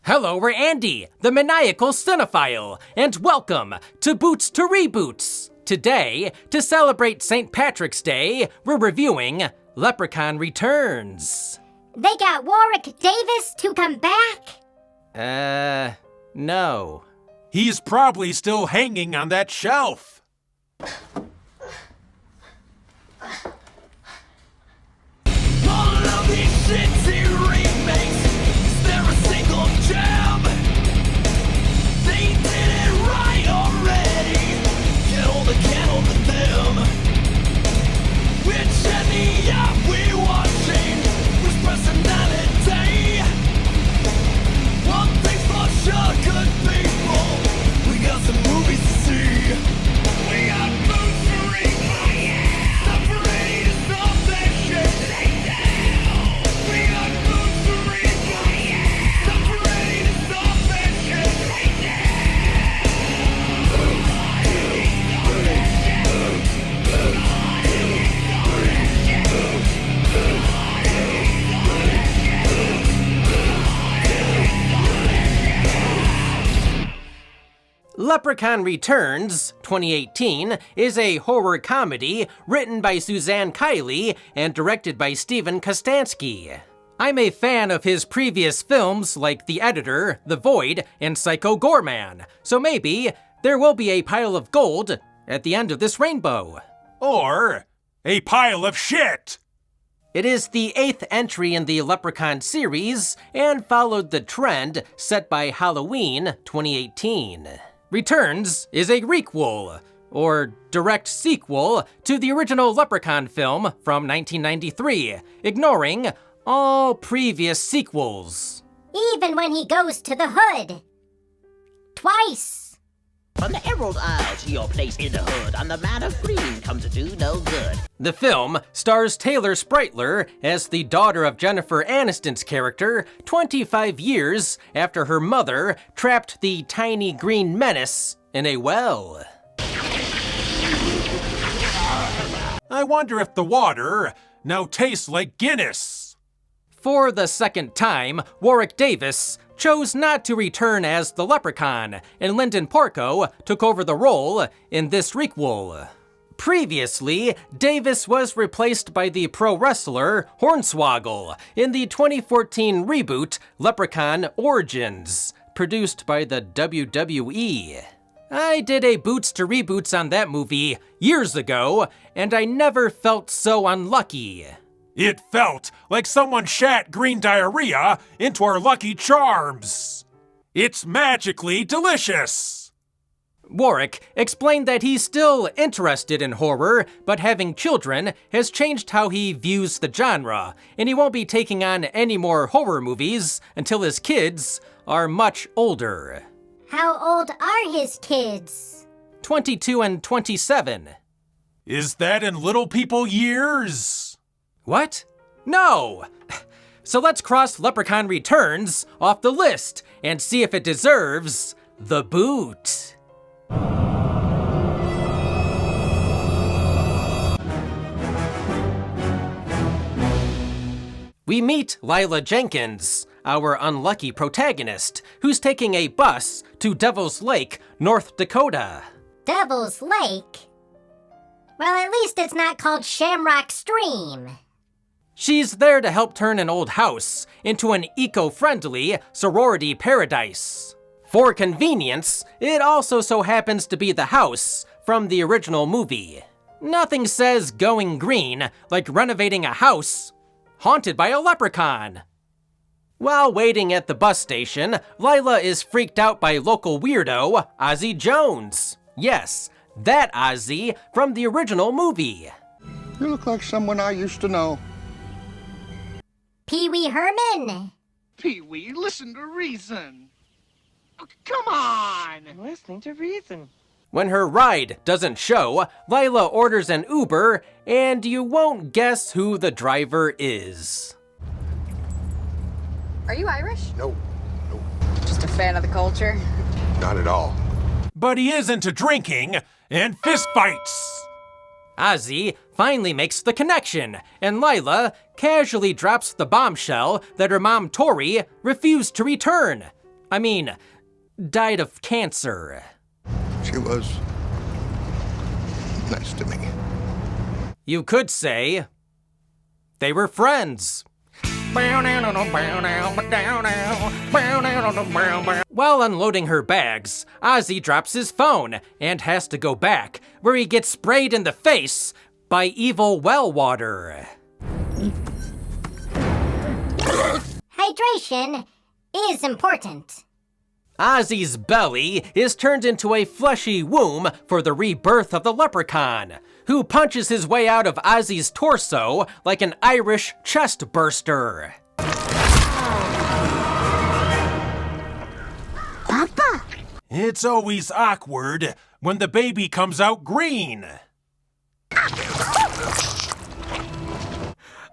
Hello, we're Andy, the Maniacal Cinephile, and welcome to Boots to Reboots. Today, to celebrate St. Patrick's Day, we're reviewing Leprechaun Returns. They got Warwick Davis to come back? No. He's probably still hanging on that shelf. All of these shitty remakes, is there a single gem? They did it right already. Get all the candle to them. Which any of we watching with personality. One thing's for sure, good people. We got some movies to see. We got boots to read. Stop ready to stop that shit. We got boots to read. Stop ready to stop that shit. Leprechaun Returns, 2018, is a horror comedy written by Suzanne Kiley and directed by Steven Kostanski. I'm a fan of his previous films like The Editor, The Void, and Psycho Goreman, so maybe there will be a pile of gold at the end of this rainbow. Or a pile of shit. It is the 8th entry in the Leprechaun series and followed the trend set by Halloween 2018. Returns is a requel, or direct sequel, to the original Leprechaun film from 1993, ignoring all previous sequels. Even when he goes to the hood. Twice. From the Emerald Isle to your place in the hood, on the man of green come to do no good. The film stars Taylor Spreitler as the daughter of Jennifer Aniston's character 25 years after her mother trapped the tiny green menace in a well. I wonder if the water now tastes like Guinness. For the second time, Warwick Davis chose not to return as the Leprechaun, and Linden Porco took over the role in this requel. Previously, Davis was replaced by the pro wrestler Hornswoggle in the 2014 reboot Leprechaun Origins, produced by the WWE. I did a Boots to Reboots on that movie years ago, and I never felt so unlucky. It felt like someone shat green diarrhea into our Lucky Charms. It's magically delicious. Warwick explained that he's still interested in horror, but having children has changed how he views the genre, and he won't be taking on any more horror movies until his kids are much older. How old are his kids? 22 and 27. Is that in little people years? What? No! So let's cross Leprechaun Returns off the list and see if it deserves the boot. We meet Lila Jenkins, our unlucky protagonist, who's taking a bus to Devil's Lake, North Dakota. Devil's Lake? Well, at least it's not called Shamrock Stream. She's there to help turn an old house into an eco-friendly sorority paradise. For convenience, it also so happens to be the house from the original movie. Nothing says going green like renovating a house haunted by a leprechaun. While waiting at the bus station, Lila is freaked out by local weirdo Ozzy Jones. Yes, that Ozzy from the original movie. You look like someone I used to know. Pee-wee Herman. Pee-wee, listen to reason. Oh, come on! I'm listening to reason. When her ride doesn't show, Lila orders an Uber, and you won't guess who the driver is. Are you Irish? No. Just a fan of the culture? Not at all. But he is into drinking and fistfights. Ozzy finally makes the connection, and Lila casually drops the bombshell that her mom Tori refused to return. I mean, died of cancer. She was nice to me. You could say they were friends. While unloading her bags, Ozzy drops his phone and has to go back, where he gets sprayed in the face by evil well water. Hydration is important. Ozzy's belly is turned into a fleshy womb for the rebirth of the Leprechaun, who punches his way out of Ozzy's torso like an Irish chest burster. Papa? It's always awkward when the baby comes out green.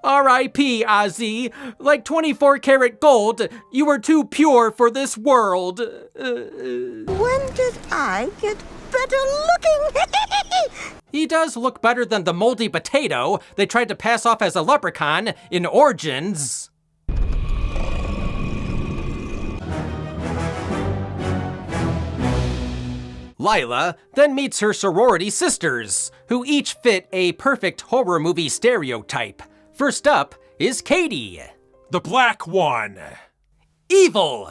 R.I.P. Ozzy. Like 24 karat gold, you were too pure for this world. When did I get better looking? He does look better than the moldy potato they tried to pass off as a leprechaun in Origins. Lila then meets her sorority sisters, who each fit a perfect horror movie stereotype. First up is Katie. The black one. Evil!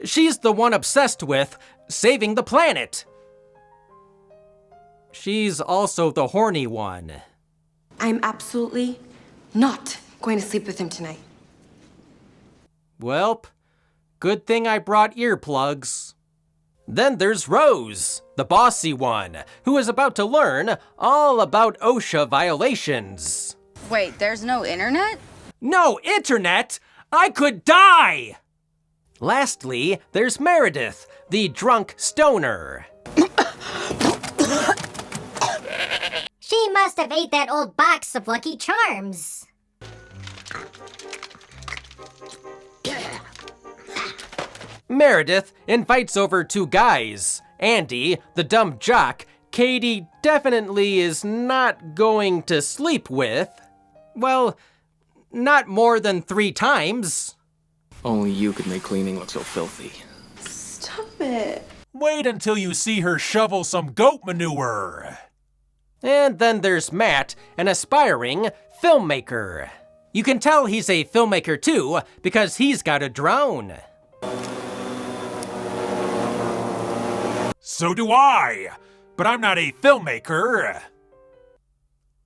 She's the one obsessed with saving the planet. She's also the horny one. I'm absolutely not going to sleep with him tonight. Welp, good thing I brought earplugs. Then there's Rose, the bossy one, who is about to learn all about OSHA violations. Wait, there's no internet? No internet? I could die! Lastly, there's Meredith, the drunk stoner. She must have ate that old box of Lucky Charms. Meredith invites over two guys. Andy, the dumb jock, Katie definitely is not going to sleep with. Well, not more than 3 times. Only you could make cleaning look so filthy. Stop it. Wait until you see her shovel some goat manure. And then there's Matt, an aspiring filmmaker. You can tell he's a filmmaker too, because he's got a drone. So do I, but I'm not a filmmaker.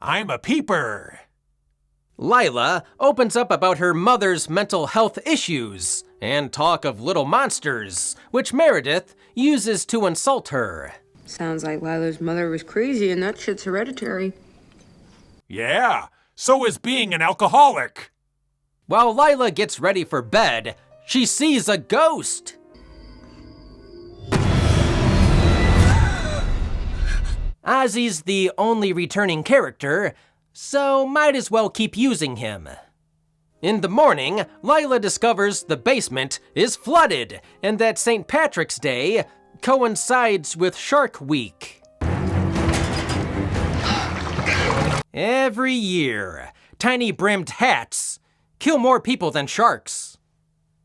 I'm a peeper. Lila opens up about her mother's mental health issues and talk of little monsters, which Meredith uses to insult her. Sounds like Lila's mother was crazy and that shit's hereditary. Yeah, so is being an alcoholic. While Lila gets ready for bed, she sees a ghost. Ozzy's the only returning character, so might as well keep using him. In the morning, Lila discovers the basement is flooded and that St. Patrick's Day coincides with Shark Week. Every year, tiny brimmed hats kill more people than sharks.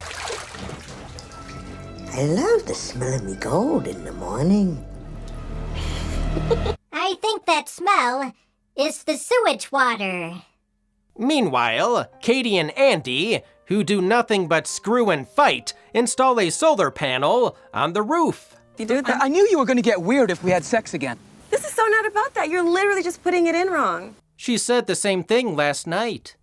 I love the smell of me gold in the morning. I think that smell is the sewage water. Meanwhile, Katie and Andy, who do nothing but screw and fight, install a solar panel on the roof. Dude, I knew you were gonna get weird if we had sex again. This is so not about that. You're literally just putting it in wrong. She said the same thing last night.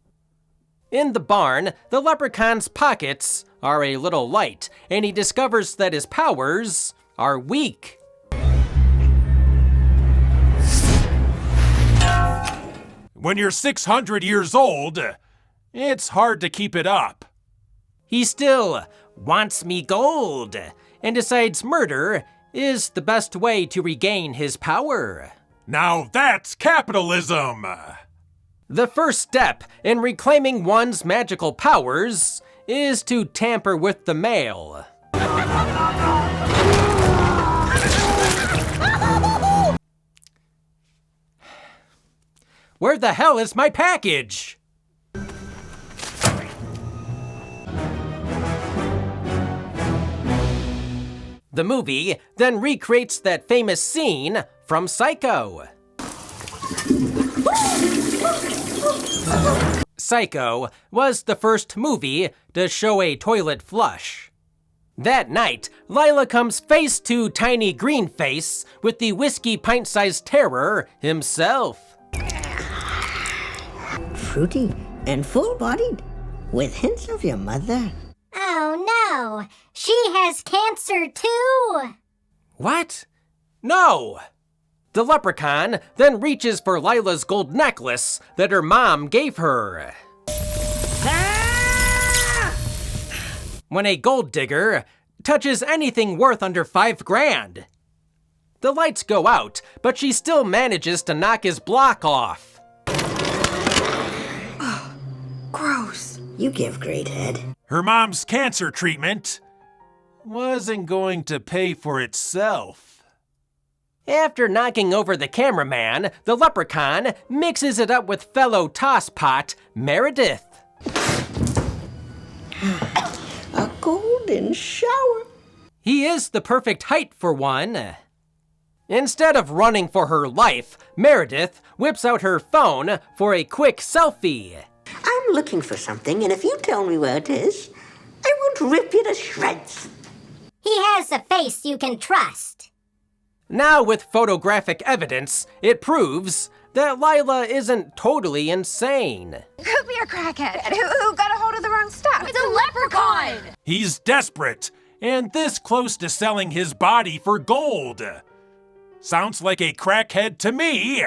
In the barn, the leprechaun's pockets are a little light, and he discovers that his powers are weak. When you're 600 years old, it's hard to keep it up. He still wants me gold, and decides murder is the best way to regain his power. Now that's capitalism! The first step in reclaiming one's magical powers is to tamper with the mail. Where the hell is my package? The movie then recreates that famous scene from Psycho. Psycho was the first movie to show a toilet flush. That night, Lila comes face to tiny green face with the whiskey pint-sized terror himself. Fruity and full-bodied, with hints of your mother. Oh no! She has cancer too! What? No! The leprechaun then reaches for Lila's gold necklace that her mom gave her. When a gold digger touches anything worth under $5,000. The lights go out, but she still manages to knock his block off. Gross. You give great head. Her mom's cancer treatment wasn't going to pay for itself. After knocking over the cameraman, the leprechaun mixes it up with fellow tosspot Meredith. A golden shower. He is the perfect height for one. Instead of running for her life, Meredith whips out her phone for a quick selfie. I'm looking for something, and if you tell me where it is, I won't rip you to shreds. He has a face you can trust. Now with photographic evidence, it proves that Lila isn't totally insane. Could be a crackhead who got a hold of the wrong stuff. It's a leprechaun! He's desperate and this close to selling his body for gold. Sounds like a crackhead to me.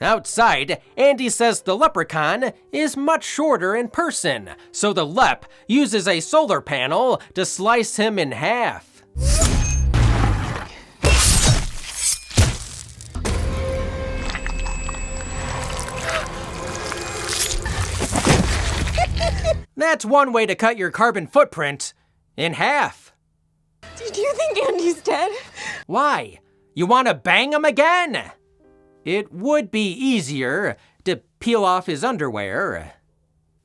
Outside, Andy says the leprechaun is much shorter in person, so the lep uses a solar panel to slice him in half. That's one way to cut your carbon footprint in half. Do you think Andy's dead? Why? You want to bang him again? It would be easier to peel off his underwear.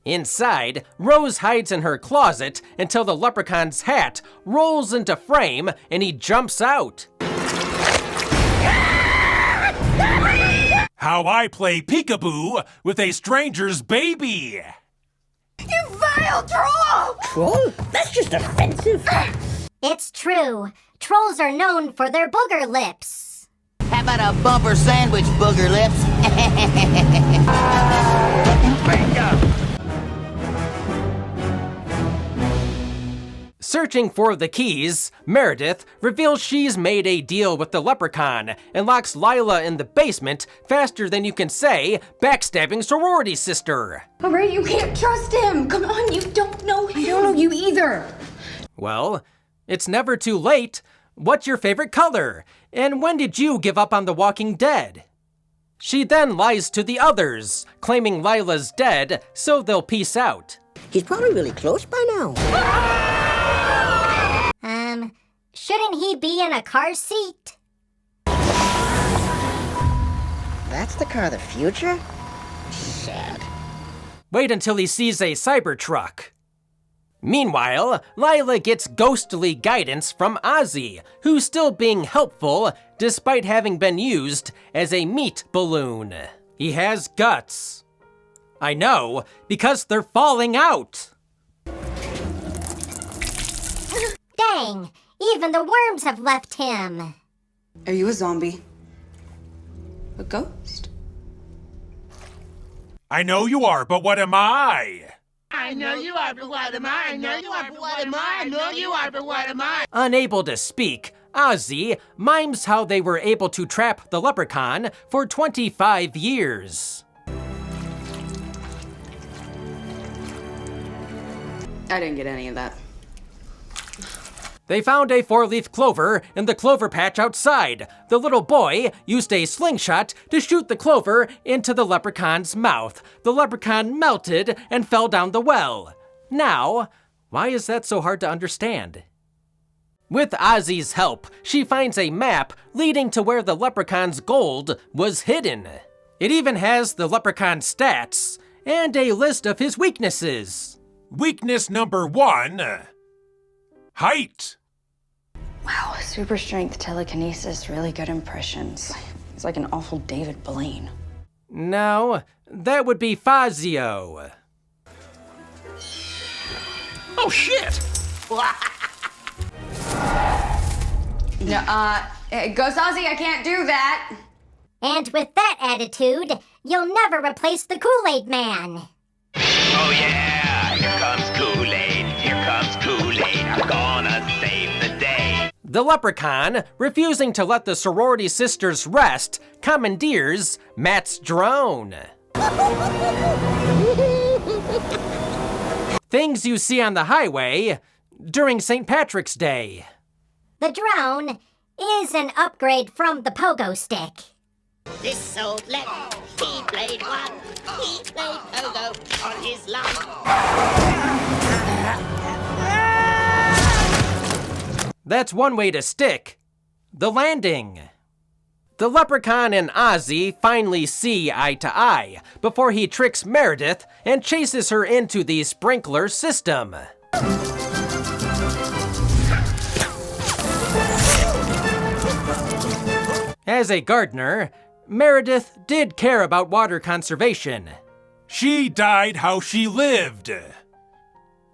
Inside, Rose hides in her closet until the leprechaun's hat rolls into frame and he jumps out. How I play peekaboo with a stranger's baby. You vile troll! Troll? That's just offensive. It's true. Trolls are known for their booger lips. How about a bumper sandwich, booger lips? Searching for the keys, Meredith reveals she's made a deal with the leprechaun and locks Lila in the basement faster than you can say backstabbing sorority sister. All right, you can't trust him. Come on, you don't know him. I don't know you either. Well, it's never too late. What's your favorite color? And when did you give up on The Walking Dead? She then lies to the others, claiming Lila's dead so they'll peace out. He's probably really close by now. Shouldn't he be in a car seat? That's the car of the future? Sad. Wait until he sees a Cybertruck. Meanwhile, Lila gets ghostly guidance from Ozzy, who's still being helpful despite having been used as a meat balloon. He has guts. I know, because they're falling out. Dang, even the worms have left him. Are you a zombie? A ghost? I know you are, but what am I? I know you are, but what am I? I know you are, but what am I? I know you are, but what am I? Unable to speak, Ozzy mimes how they were able to trap the leprechaun for 25 years. I didn't get any of that. They found a 4-leaf clover in the clover patch outside. The little boy used a slingshot to shoot the clover into the leprechaun's mouth. The leprechaun melted and fell down the well. Now, why is that so hard to understand? With Ozzy's help, she finds a map leading to where the leprechaun's gold was hidden. It even has the Leprechaun stats and a list of his weaknesses. Weakness number 1, height. Wow, super strength, telekinesis, really good impressions. He's like an awful David Blaine. No, that would be Fazio. Oh, shit! No, go Ozzy, I can't do that. And with that attitude, you'll never replace the Kool-Aid Man. Oh yeah, here comes Kool-Aid, here comes Kool-Aid, I'm gonna save the day. The Leprechaun, refusing to let the sorority sisters rest, commandeers Matt's drone. Things you see on the highway during St. Patrick's Day. The drone is an upgrade from the pogo stick. This old left, he played one. He played pogo on his lawn. That's one way to stick the landing. The Leprechaun and Ozzy finally see eye to eye before he tricks Meredith and chases her into the sprinkler system. As a gardener, Meredith did care about water conservation. She died how she lived.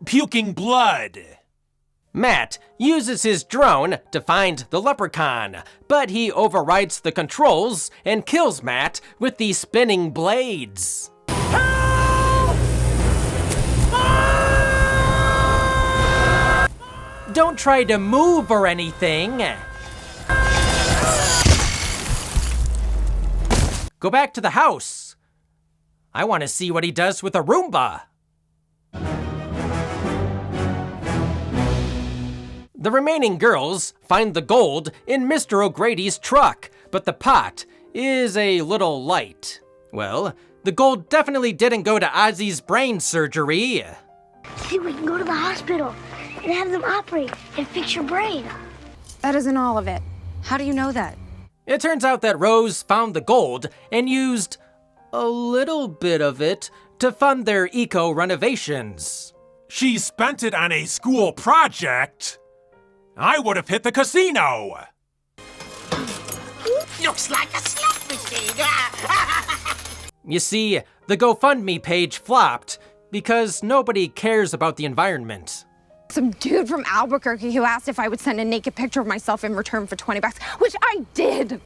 Puking blood. Matt uses his drone to find the Leprechaun, but he overrides the controls and kills Matt with the spinning blades. Don't try to move or anything. Go back to the house. I want to see what he does with a Roomba. The remaining girls find the gold in Mr. O'Grady's truck, but the pot is a little light. Well, the gold definitely didn't go to Ozzy's brain surgery. See, we can go to the hospital and have them operate and fix your brain. That isn't all of it. How do you know that? It turns out that Rose found the gold and used a little bit of it to fund their eco-renovations. She spent it on a school project. I would have hit the casino. Looks like a slot machine. You see, the GoFundMe page flopped because nobody cares about the environment. Some dude from Albuquerque who asked if I would send a naked picture of myself in return for $20, which I did.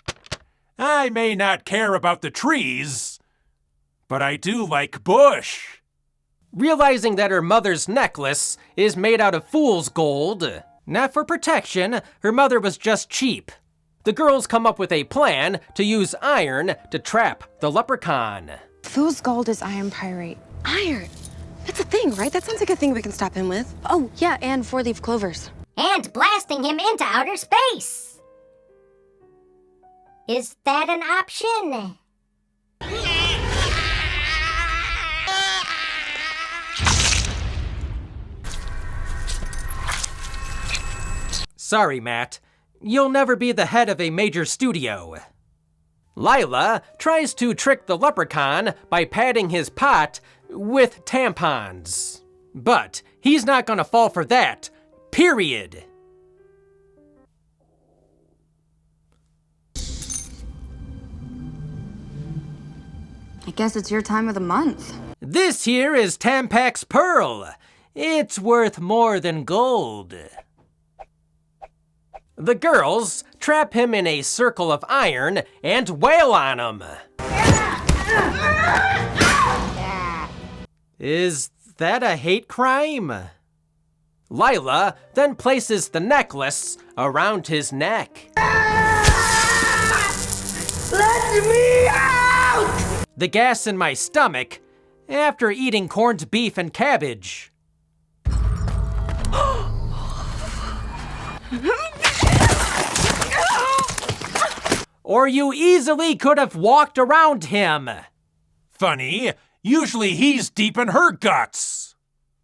I may not care about the trees, but I do like bush. Realizing that her mother's necklace is made out of fool's gold, not for protection, her mother was just cheap. The girls come up with a plan to use iron to trap the Leprechaun. Fool's gold is iron pyrite. Iron? That's a thing, right? That sounds like a thing we can stop him with. Oh, yeah, and 4-leaf clovers. And blasting him into outer space. Is that an option? Sorry, Matt. You'll never be the head of a major studio. Lila tries to trick the Leprechaun by padding his pot with tampons. But he's not gonna fall for that, period. I guess it's your time of the month. This here is Tampax Pearl. It's worth more than gold. The girls trap him in a circle of iron and wail on him. Is that a hate crime? Lila then places the necklace around his neck. Let me out! The gas in my stomach after eating corned beef and cabbage. Or you easily could have walked around him. Funny, usually he's deep in her guts.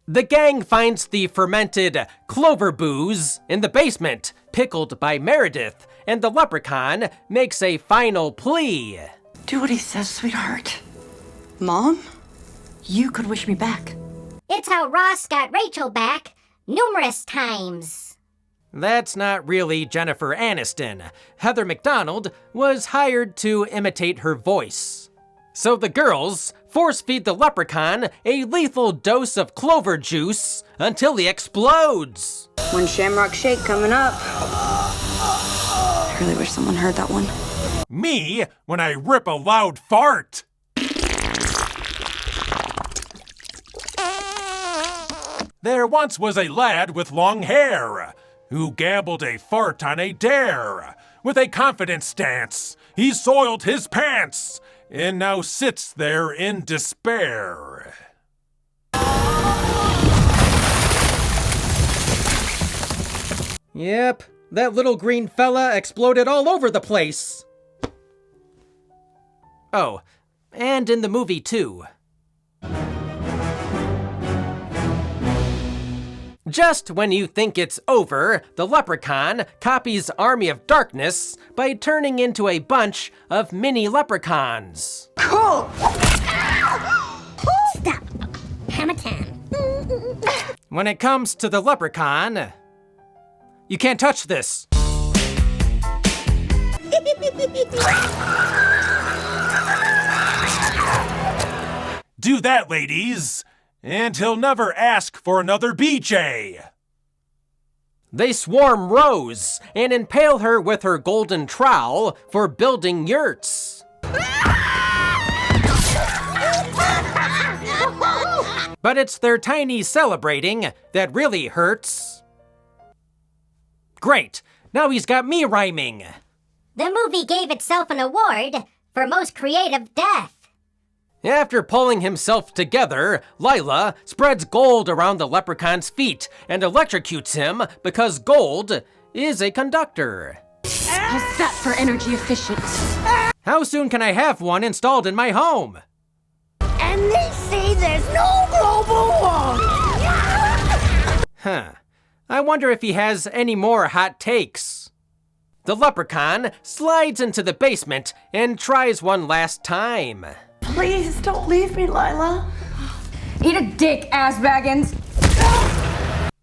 The gang finds the fermented clover booze in the basement, pickled by Meredith, and the Leprechaun makes a final plea. Do what he says, sweetheart. Mom, you could wish me back. It's how Ross got Rachel back numerous times. That's not really Jennifer Aniston. Heather McDonald was hired to imitate her voice. So the girls force-feed the leprechaun a lethal dose of clover juice until he explodes. One Shamrock Shake coming up. I really wish someone heard that one. Me, when I rip a loud fart. There once was a lad with long hair who gambled a fart on a dare. With a confident stance, he soiled his pants and now sits there in despair. Yep, that little green fella exploded all over the place. Oh, and in the movie too. Just when you think it's over, the leprechaun copies Army of Darkness by turning into a bunch of mini leprechauns. Cool! Stop. Hammer time. When it comes to the leprechaun, you can't touch this. Do that, ladies, and he'll never ask for another BJ. They swarm Rose and impale her with her golden trowel for building yurts. But it's their tiny celebrating that really hurts. Great, now he's got me rhyming. The movie gave itself an award for most creative death. After pulling himself together, Lila spreads gold around the leprechaun's feet and electrocutes him because gold is a conductor. How's that for energy efficient? How soon can I have one installed in my home? And they say there's no global warming. Huh. I wonder if he has any more hot takes. The leprechaun slides into the basement and tries one last time. Please don't leave me, Lila. Eat a dick, ass Baggins.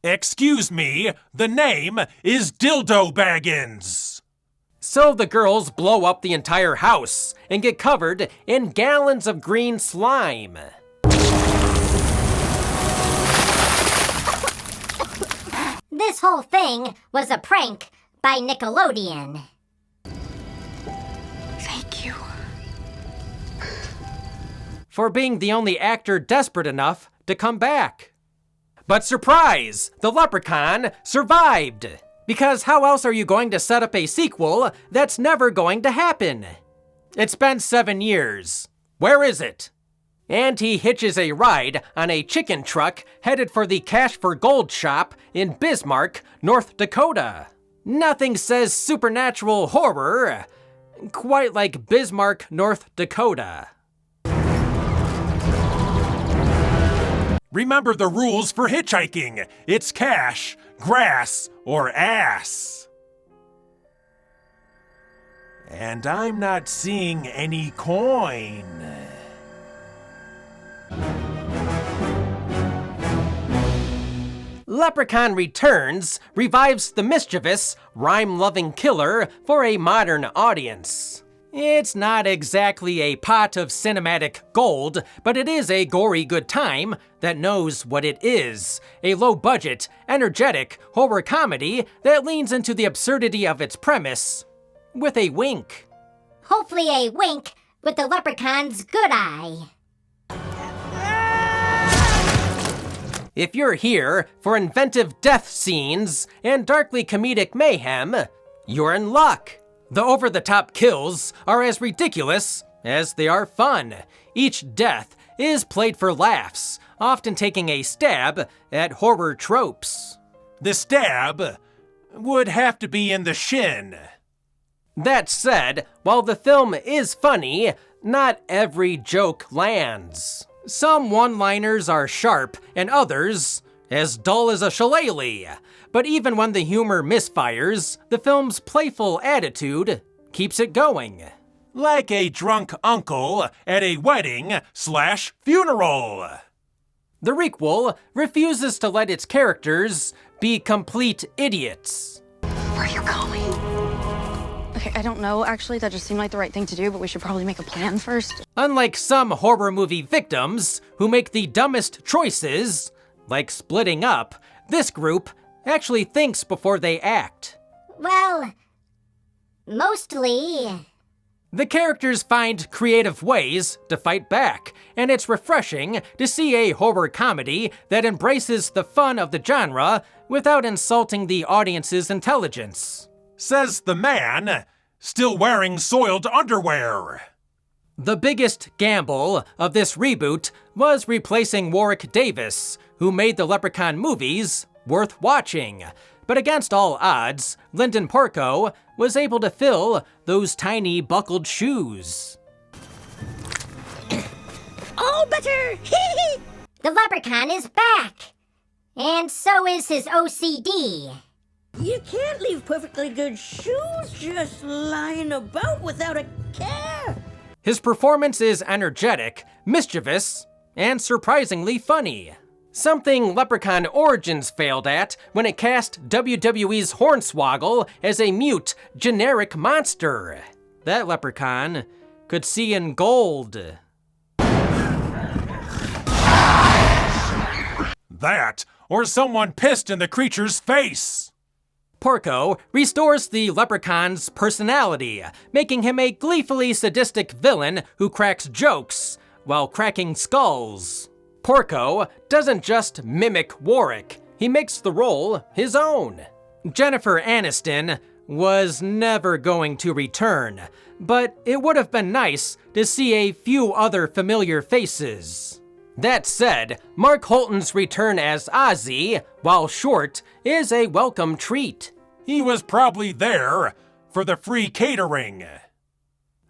Excuse me, the name is Dildo Baggins. So the girls blow up the entire house and get covered in gallons of green slime. This whole thing was a prank by Nickelodeon. Thank you. For being the only actor desperate enough to come back. But surprise! The leprechaun survived! Because how else are you going to set up a sequel that's never going to happen? It's been 7 years. Where is it? And he hitches a ride on a chicken truck headed for the Cash for Gold shop in Bismarck, North Dakota. Nothing says supernatural horror quite like Bismarck, North Dakota. Remember the rules for hitchhiking. It's cash, grass, or ass. And I'm not seeing any coin. Leprechaun Returns revives the mischievous, rhyme-loving killer for a modern audience. It's not exactly a pot of cinematic gold, but it is a gory good time that knows what it is. A low-budget, energetic horror comedy that leans into the absurdity of its premise with a wink. Hopefully a wink with the leprechaun's good eye. If you're here for inventive death scenes and darkly comedic mayhem, you're in luck. The over-the-top kills are as ridiculous as they are fun. Each death is played for laughs, often taking a stab at horror tropes. The stab would have to be in the shin. That said, while the film is funny, not every joke lands. Some one-liners are sharp and others as dull as a shillelagh. But even when the humor misfires, the film's playful attitude keeps it going. Like a drunk uncle at a wedding/funeral. The requel refuses to let its characters be complete idiots. Where are you going? Okay, I don't know. Actually, that just seemed like the right thing to do, but we should probably make a plan first. Unlike some horror movie victims who make the dumbest choices, like splitting up, this group actually thinks before they act. Well, mostly. The characters find creative ways to fight back, and it's refreshing to see a horror comedy that embraces the fun of the genre without insulting the audience's intelligence. Says the man, still wearing soiled underwear. The biggest gamble of this reboot was replacing Warwick Davis, who made the Leprechaun movies worth watching. But against all odds, Linden Porco was able to fill those tiny buckled shoes. All better! The Leprechaun is back! And so is his OCD. You can't leave perfectly good shoes just lying about without a care. His performance is energetic, mischievous, and surprisingly funny. Something Leprechaun Origins failed at when it cast WWE's Hornswoggle as a mute, generic monster. That Leprechaun could see in gold. That, or someone pissed in the creature's face. Porco restores the Leprechaun's personality, making him a gleefully sadistic villain who cracks jokes while cracking skulls. Porco doesn't just mimic Warwick, he makes the role his own. Jennifer Aniston was never going to return, but it would have been nice to see a few other familiar faces. That said, Mark Holton's return as Ozzy, while short, is a welcome treat. He was probably there for the free catering.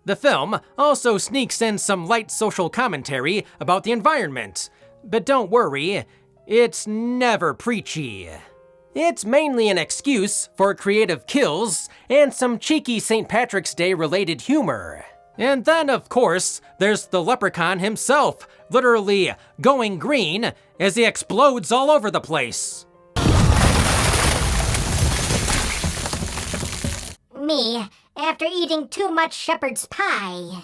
The film also sneaks in some light social commentary about the environment. But don't worry, it's never preachy. It's mainly an excuse for creative kills and some cheeky St. Patrick's Day related humor. And then, of course, there's the Leprechaun himself, literally going green as he explodes all over the place. Me, after eating too much shepherd's pie.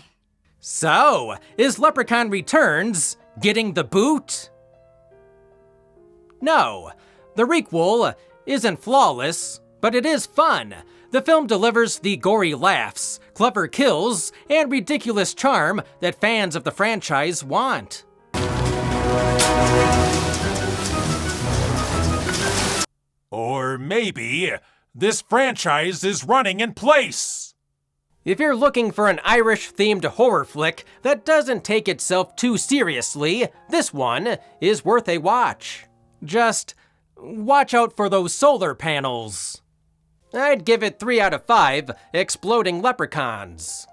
So, is Leprechaun Returns getting the boot? No, the requel isn't flawless, but it is fun. The film delivers the gory laughs, clever kills, and ridiculous charm that fans of the franchise want. Or maybe this franchise is running in place. If you're looking for an Irish-themed horror flick that doesn't take itself too seriously, this one is worth a watch. Just watch out for those solar panels. I'd give it 3 out of 5 exploding leprechauns.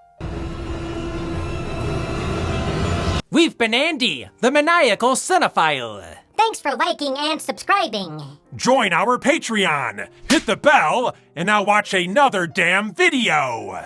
We've been Andy, the Maniacal Cinephile. Thanks for liking and subscribing. Join our Patreon, hit the bell, and now watch another damn video.